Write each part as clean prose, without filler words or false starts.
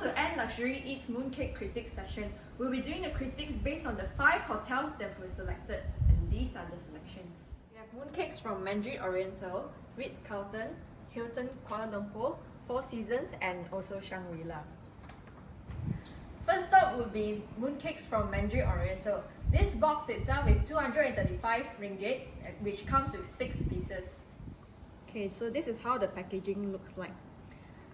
to AnneLuxuryEats Mooncake Critics session. We'll be doing the critiques based on the 5 hotels that were selected, and these are the selections. We have mooncakes from Mandarin Oriental, Ritz Carlton, Hilton KL, Four Seasons, and also Shangri-La. First up will be mooncakes from Mandarin Oriental. This box itself is 235 ringgit, which comes with 6 pieces. Okay, so this is how the packaging looks like.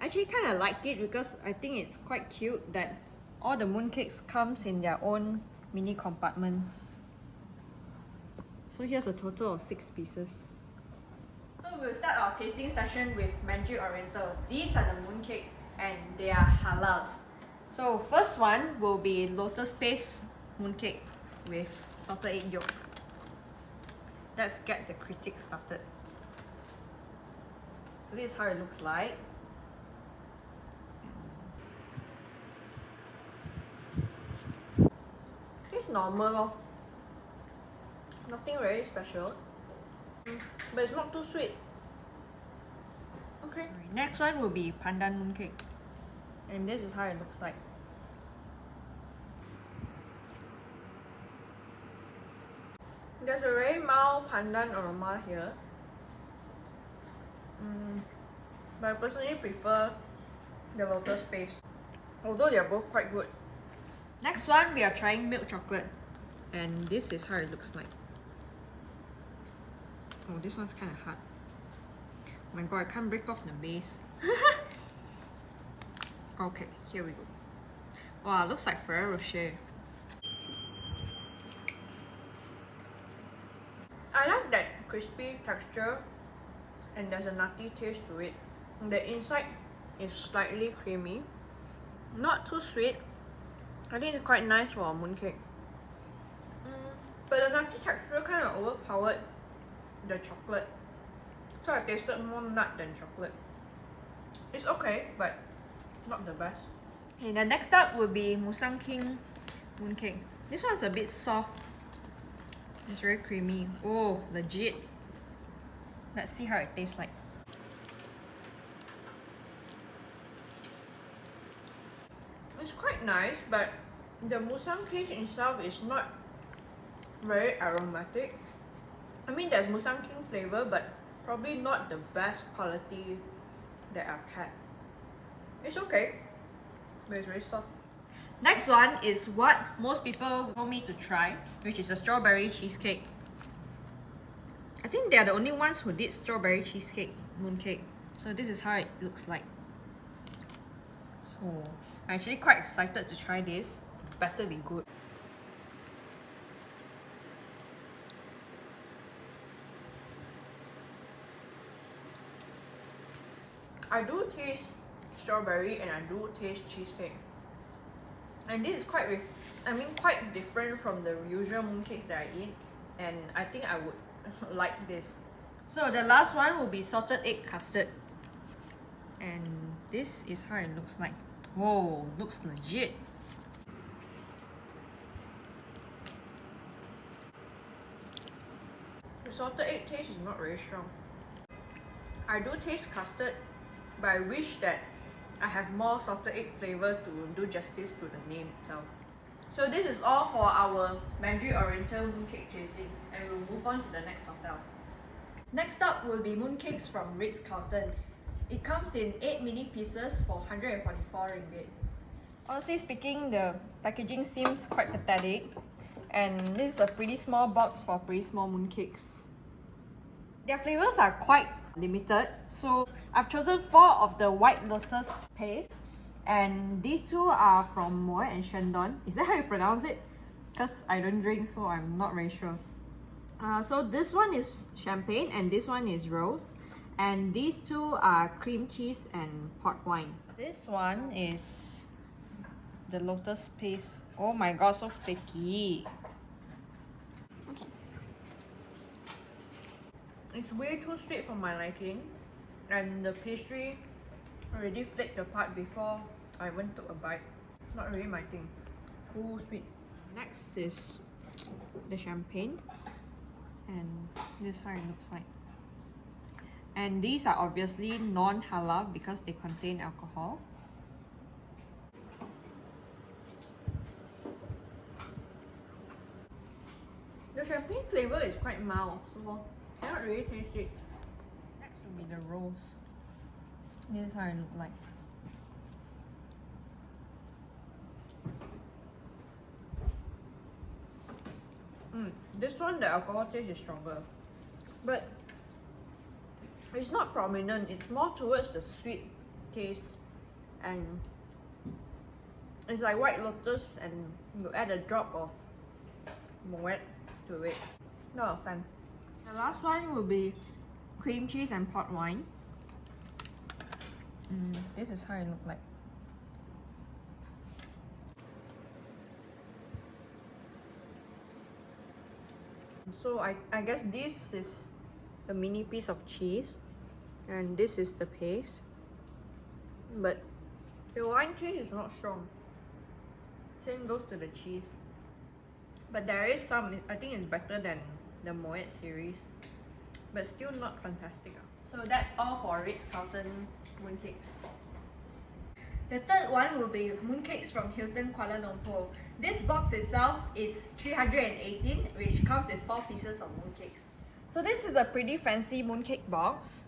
I actually kind of like it because I think it's quite cute that all the mooncakes comes in their own mini compartments. So here's a total of 6 pieces. So we'll start our tasting session with Mandarin Oriental. These are the mooncakes and they are halal. So first one will be lotus paste mooncake with salted egg yolk. Let's get the critiques started. So this is how it looks like. It's normal, nothing very special, but it's not too sweet. Okay. Next one will be pandan mooncake, and this is how it looks like. There's a very mild pandan aroma here, but I personally prefer the lotus paste, although they are both quite good. Next one, we are trying milk chocolate, and this is how it looks like. Oh, this one's kind of hard. Oh my god, I can't break off the base. Okay, here we go. Wow, it looks like Ferrero Rocher. I like that crispy texture, and there's a nutty taste to it. The inside is slightly creamy, not too sweet. I think it's quite nice for a mooncake. But the nutty texture kind of overpowered the chocolate. So I tasted more nut than chocolate. It's okay, but not the best. Okay, the next up will be Musang King mooncake. This one's a bit soft. It's very creamy. Oh, legit. Let's see how it tastes like. It's quite nice, but the musang king itself is not very aromatic. I mean, there's musang king flavor, but probably not the best quality that I've had. It's okay, but it's very soft. Next one is what most people want me to try, which is the strawberry cheesecake. I think they're the only ones who did strawberry cheesecake mooncake. So this is how it looks like. So I'm actually quite excited to try this. Better be good. I do taste strawberry and I do taste cheesecake. And this is quite different from the usual mooncakes that I eat. And I think I would like this. So the last one will be salted egg custard. And this is how it looks like. Whoa, looks legit. The salted egg taste is not very strong. I do taste custard, but I wish that I have more salted egg flavor to do justice to the name itself. So this is all for our Mandarin Oriental mooncake tasting, and we'll move on to the next hotel. Next up will be mooncakes from Ritz Carlton. It comes in 8 mini pieces for 144 ringgit. Honestly speaking, the packaging seems quite pathetic, and this is a pretty small box for pretty small mooncakes. Their flavors are quite limited, so I've chosen 4 of the white lotus paste, and these 2 are from Moet and Shandon. Is that how you pronounce it? Because I don't drink, so I'm not very sure. So this one is champagne and this one is rose, and these 2 are cream cheese and port wine. This one is the lotus paste. Oh my god, so flaky. Okay. It's way too sweet for my liking, and the pastry already flaked apart before I even took a bite. Not really my thing. Too sweet. Next is the champagne, and this is how it looks like. And these are obviously non-halal because they contain alcohol. champagne flavor is quite mild, so I cannot really taste it. Next will be the rose. This is how it looks like. This one, the alcohol taste is stronger, but it's not prominent. It's more towards the sweet taste, and it's like White Lotus, and you add a drop of Moet to it. Not a fan. The last one will be cream cheese and port wine. This is how it looks like. So I guess this is a mini piece of cheese, and this is the paste, but the wine taste is not strong. Same goes to the cheese, but there is some. I think it's better than the Moet series, but still not fantastic. So that's all for Ritz Carlton mooncakes. The third one will be mooncakes from Hilton Kuala Lumpur. This box itself is 318, which comes with 4 pieces of mooncakes. So this is a pretty fancy mooncake box,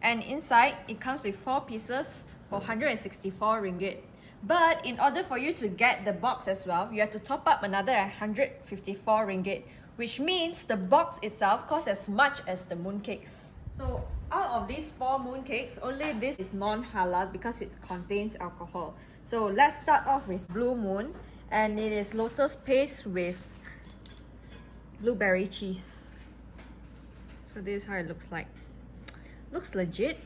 and inside it comes with 4 pieces for 164 ringgit. But in order for you to get the box as well, you have to top up another 154 ringgit, which means the box itself costs as much as the mooncakes. So out of these 4 mooncakes, only this is non-halal because it contains alcohol. So let's start off with Blue Moon, and it is lotus paste with blueberry cheese. So this is how it looks like. Looks legit.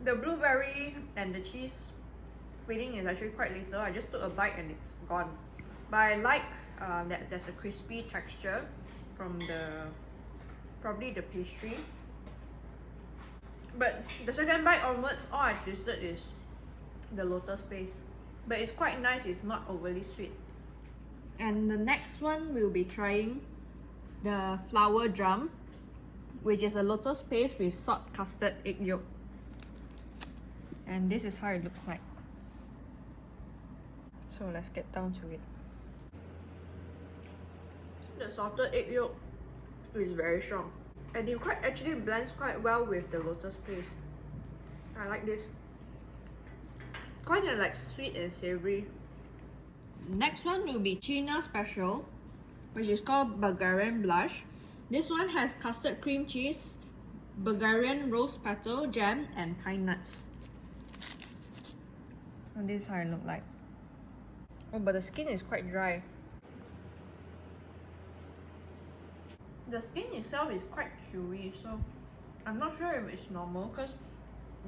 The blueberry and the cheese filling is actually quite little. I just took a bite and it's gone. But I like that there's a crispy texture from probably the pastry. But the second bite onwards, all I tasted is the lotus paste. But it's quite nice, it's not overly sweet. And the next one we'll be trying the flower drum, which is a lotus paste with salt custard egg yolk. And this is how it looks like. So let's get down to it. The salted egg yolk is very strong, and it actually blends quite well with the lotus paste. I like this. Kind of like sweet and savory. Next one will be China Special, which is called Bulgarian Blush. This one has custard cream cheese, Bulgarian rose petal jam, and pine nuts. And this is how it looks like. Oh, but the skin is quite dry. The skin itself is quite chewy, so I'm not sure if it's normal because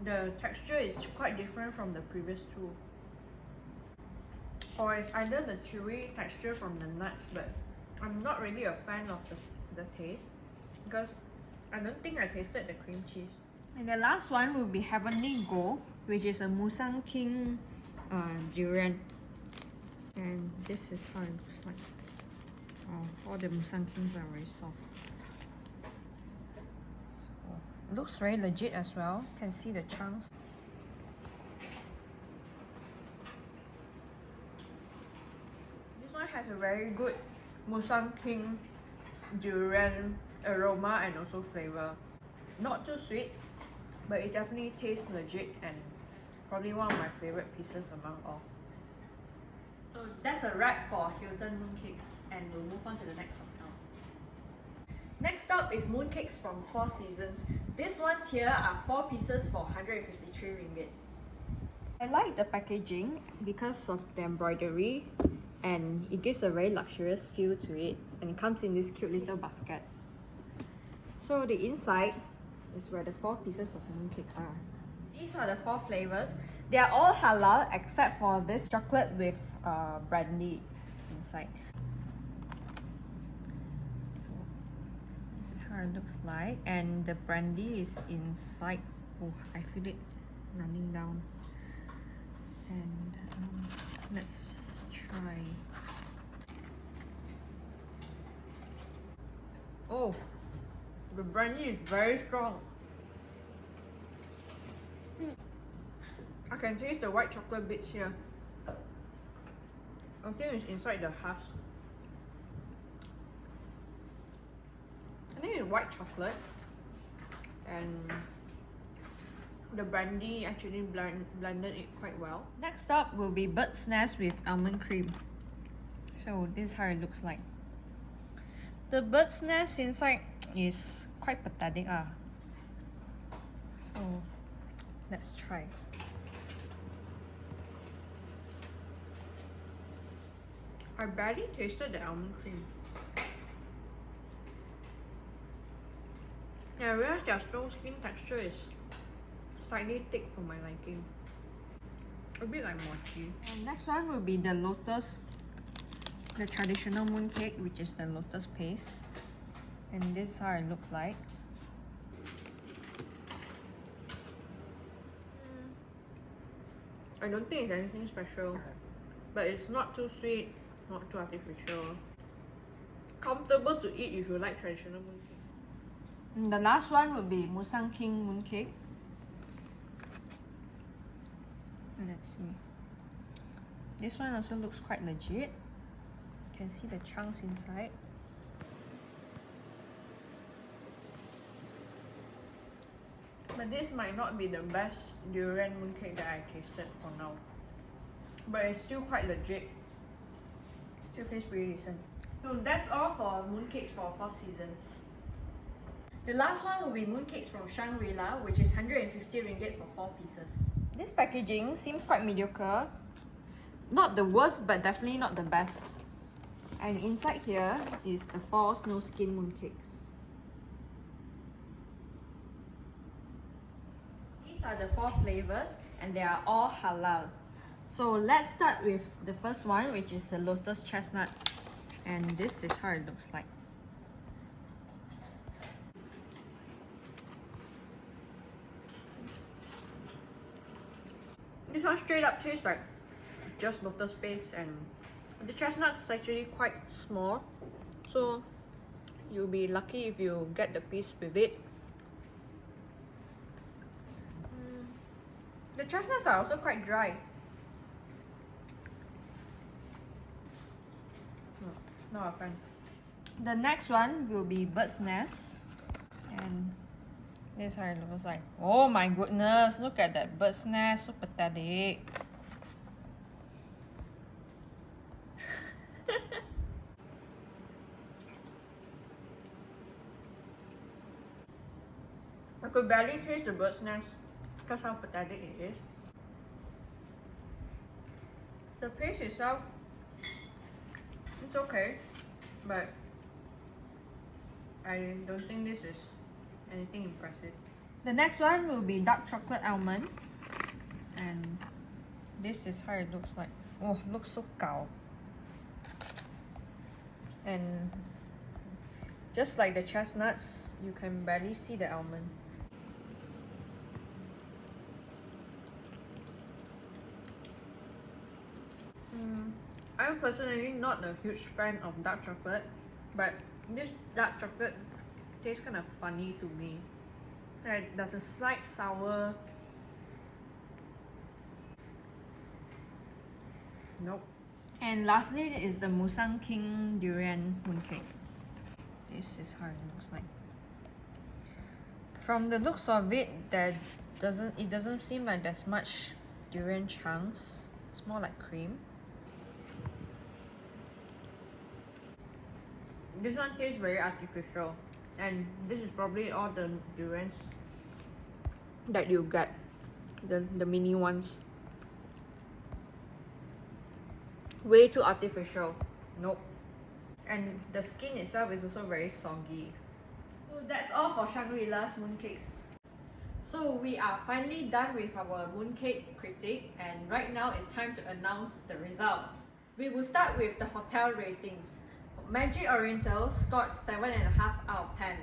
the texture is quite different from the previous two. Or it's either the chewy texture from the nuts, but I'm not really a fan of the taste because I don't think I tasted the cream cheese. And the last one will be Heavenly Gold, which is a Musang King durian. And this is how it looks like. Oh, all the Musang Kings are very soft. So, looks very legit as well. You can see the chunks. This one has a very good Musang King durian aroma and also flavor. Not too sweet, but it definitely tastes legit and probably one of my favorite pieces among all. So that's a wrap for Hilton mooncakes, and we'll move on to the next hotel. Next up is mooncakes from Four Seasons. These ones here are 4 pieces for 153 ringgit. I like the packaging because of the embroidery, and it gives a very luxurious feel to it, and it comes in this cute little basket. So the inside is where the 4 pieces of mooncakes are. These are the 4 flavors. They are all halal except for this chocolate with brandy inside. So this is how it looks like, and the brandy is inside. Oh, I feel it running down. And let's try. Oh, the brandy is very strong. I can taste the white chocolate bits here. I think it's inside the husk. I think it's white chocolate, and the brandy actually blended it quite well. Next up will be bird's nest with almond cream. So this is how it looks like. The bird's nest inside is quite pathetic. So let's try. I barely tasted the almond cream. Yeah, I realized their skin texture is slightly thick for my liking. A bit like mochi. And next one will be the lotus, the traditional mooncake, which is the lotus paste. And this is how it looks like. I don't think it's anything special, but it's not too sweet, not too artificial. Comfortable to eat if you like traditional mooncake. And the last one will be Musang King mooncake. Let's see. This one also looks quite legit. You can see the chunks inside. But this might not be the best durian mooncake that I tasted for now. But it's still quite legit. Still tastes pretty decent. So that's all for mooncakes for 4 seasons. The last one will be mooncakes from Shangri-La, which is 150 ringgit for 4 pieces. This packaging seems quite mediocre. Not the worst, but definitely not the best. And inside here is the 4 snow skin mooncakes. These are the 4 flavors and they are all halal. So let's start with the first one, which is the lotus chestnut. And this is how it looks like. This one straight up tastes like just lotus paste, and the chestnut is actually quite small, so you'll be lucky if you get the piece with it. The chestnuts are also quite dry. Not a fan. The next one will be bird's nest, and this is how it looks like. Oh my goodness, look at that bird's nest, so pathetic. I could barely taste the bird's nest because how pathetic it is. The paste itself, it's okay, but I don't think this is anything impressive. The next one will be dark chocolate almond, and this is how it looks like. Oh, looks so gao. And just like the chestnuts, you can barely see the almond. I'm personally not a huge fan of dark chocolate, but this dark chocolate tastes kind of funny to me. Like, there's a slight sour. Nope. And lastly is the Musang King durian mooncake. This is how it looks like. From the looks of it, it doesn't seem like there's much durian chunks. It's more like cream. This one tastes very artificial, and this is probably all the durians that you get, the mini ones. Way too artificial. Nope. And the skin itself is also very soggy. So that's all for Shangri-La's mooncakes. So we are finally done with our mooncake critique, and right now it's time to announce the results. We will start with the hotel ratings. Mandarin Oriental scored 7.5 out of 10.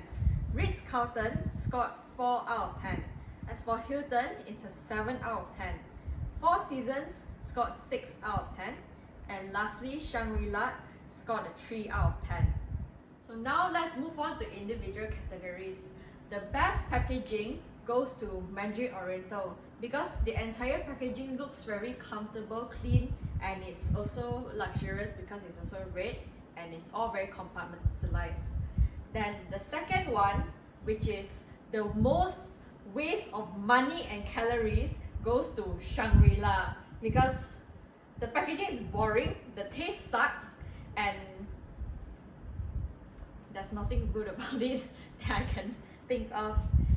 Ritz Carlton scored 4 out of 10. As for Hilton, it's a 7 out of 10. Four Seasons scored 6 out of 10. And lastly, Shangri-La scored a 3 out of 10. So now let's move on to individual categories. The best packaging goes to Mandarin Oriental because the entire packaging looks very comfortable, clean, and it's also luxurious because it's also red and it's all very compartmentalized. Then the second one, which is the most waste of money and calories, goes to Shangri-La because the packaging is boring, the taste sucks, and there's nothing good about it that I can think of.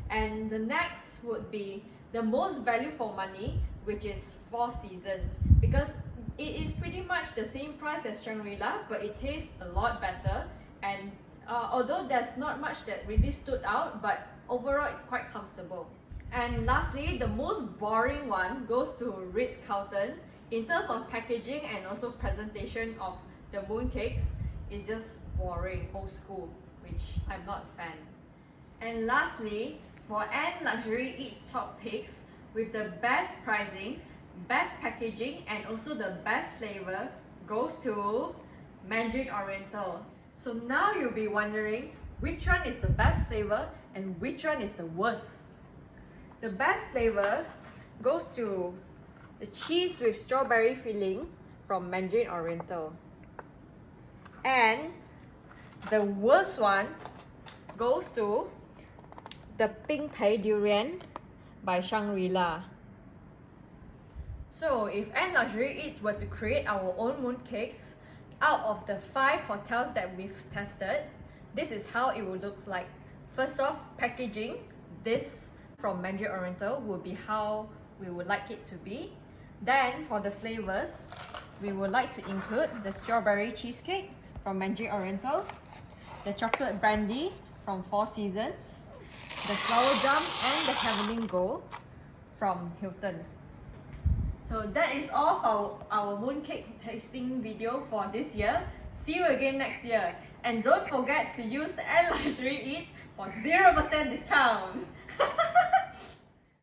And the next would be the most value for money, which is Four Seasons, because it is pretty much the same price as Shangri-La, but it tastes a lot better. And although there's not much that really stood out, but overall it's quite comfortable. And lastly, the most boring one goes to Ritz Carlton. In terms of packaging and also presentation of the mooncakes, it's just boring, old school, which I'm not a fan. And lastly, for AnneLuxuryEats top picks with the best pricing, best packaging, and also the best flavor goes to Mandarin Oriental. So now you'll be wondering which one is the best flavor and which one is the worst. The best flavor goes to the cheese with strawberry filling from Mandarin Oriental. And the worst one goes to the pink pay durian by Shangri-La. So if AnneLuxuryEats were to create our own mooncakes, out of the 5 hotels that we've tested, this is how it would look like. First off, packaging. This from Mandarin Oriental will be how we would like it to be. Then for the flavors, we would like to include the strawberry cheesecake from Mandarin Oriental, the chocolate brandy from Four Seasons, the flower jam and the Heavenly Gold from Hilton. So that is all for our mooncake tasting video for this year. See you again next year. And don't forget to use AnneLuxuryEats for 0% discount.